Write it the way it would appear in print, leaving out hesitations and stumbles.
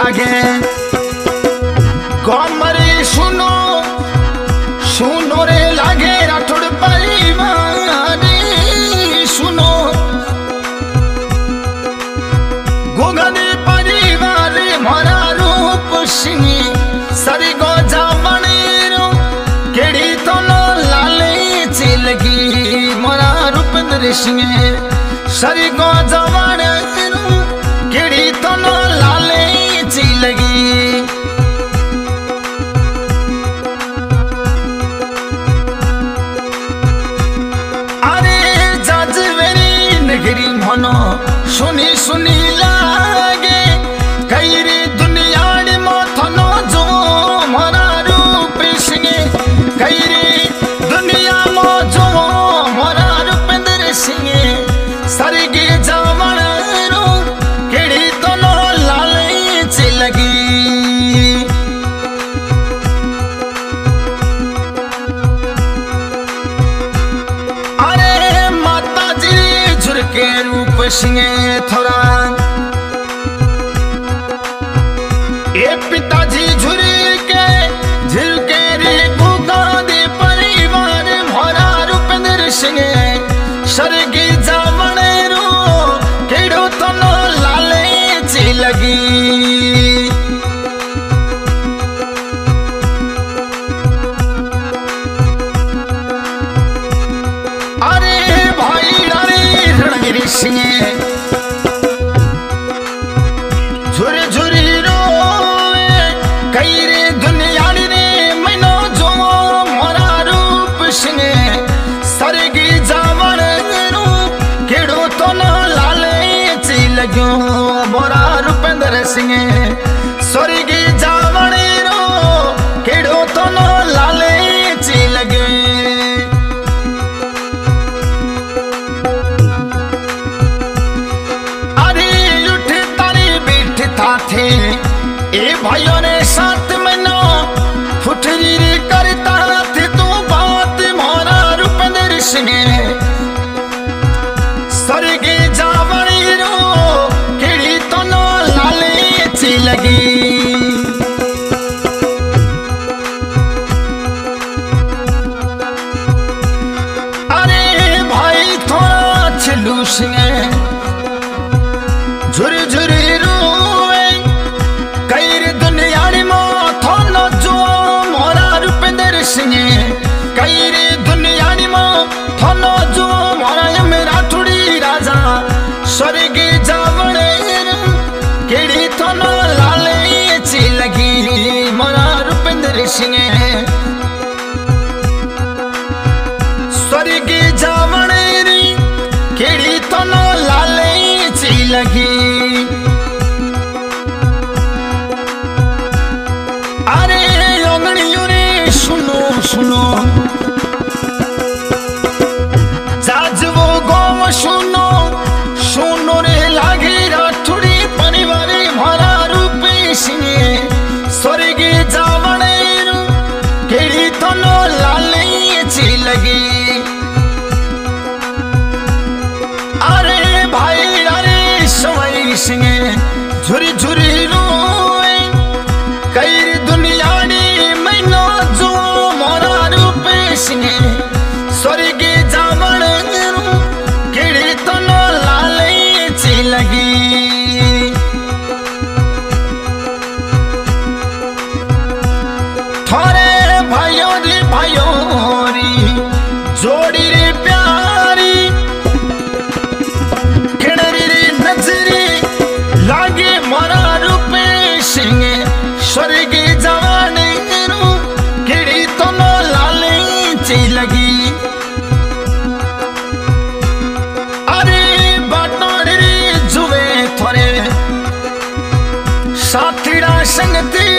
लागे कमरे सुनो सुनो रे लागे राठौड़ परिवार सुनो गोगने परिवार मोरा रूप सिंह सरी गो जावणेरो केड़ी तो नो लाले चिलगी मोरा रूपेंद्र सिंह सरी गो जावणेरो केड़ी तो नो लाले चिलगी अरे जाजवेरी नगरी मनो सुनी सुनी लागे कई रे दुनिया मथनो जो मोरा रूप सिंह कई रे दुनिया मो जो मोरा रूपेंद्र सिंह सरगे जावण रो केड़ी तो नो लाले चिलगी अरे माता जी झुरके रूप सिंह थोड़ा ए पिताजी झुरके रे गुगा दे परिवार मोरा रूपेंद्र सिंह सरगी जावण रो केड़ो तो नो लाले चिलगी अरे भाई रे रणगिरी सिंह झुर झुरी रोए कई रे दुनिया रे मैनो जो मोरा रूप सिंह सरगी जावण रो केड़ो तो न लाले चिलग्यो मोरा रूपेंद्र सिंह सरगी जावण रो केड़ो तो न लाले चिलग्यो थे ए भाइयों ने साथ मनो फुटरी करता थे तू बात मोरा रूपेंद्र सिंह सरगे जावण रो केड़ी तो नो लाले चिलगी अरे भाई थोड़ा छिलू सिंह झुर झुर कई रे दुनिया थनो जो मोरा मेरा थोड़ी राजा स्वर्गे जावण केड़ी थनो लाले चिलगी मोरा रूपेंद्र सिंह स्वर्गे जावण केड़ी थनो लाले चिलगी अरे ओंगड़ियों रे सुनो सुनो जाजवो गोम सुनो सुनो रे लागे राठौड़ी परिवार मोरा रूप सिंह स्वर्गे जावण केड़ी तो नो लाले चिलगी अरे भाई रे सवाई सिंह झुरी झुरी रोए कई दुनिया मैनो जो मोरा रूप सिंह स्वर्गे जावण केड़ी तो नो लाले चिलगी थोरे भाइयों री जोड़ी रे प्यारी केड़री रे नजरी लागे मोरा रूप सिंह स्वर्गे जावण केड़ी तो नो लाले चिलगी अरे बाटोड़ रे जुवे थोरे साथीड़ा संगती